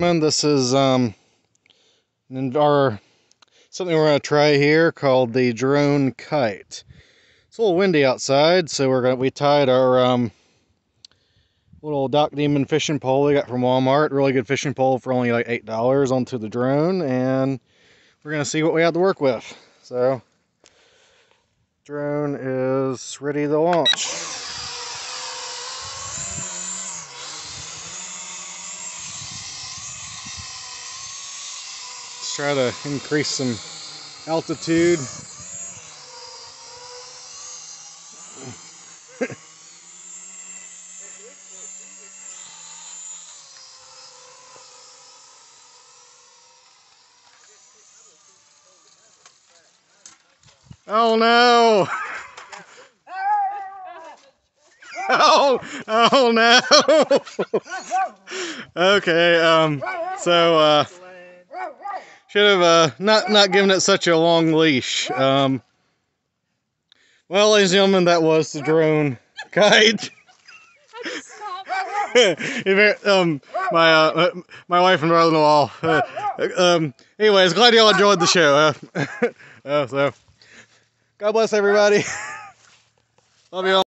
This is our something we're going to try here called the drone kite. It's a little windy outside, so we tied our little Dock Demon fishing pole we got from Walmart. Really good fishing pole for only like $8 onto the drone, and we're going to see what we have to work with. So, drone is ready to launch. Let's try to increase some altitude. Oh no! Oh no! Okay, so should have not given it such a long leash. Well, ladies and gentlemen, that was the drone kite. My wife and brother-in-law. Anyways, glad y'all enjoyed the show. So, God bless everybody. Love you all.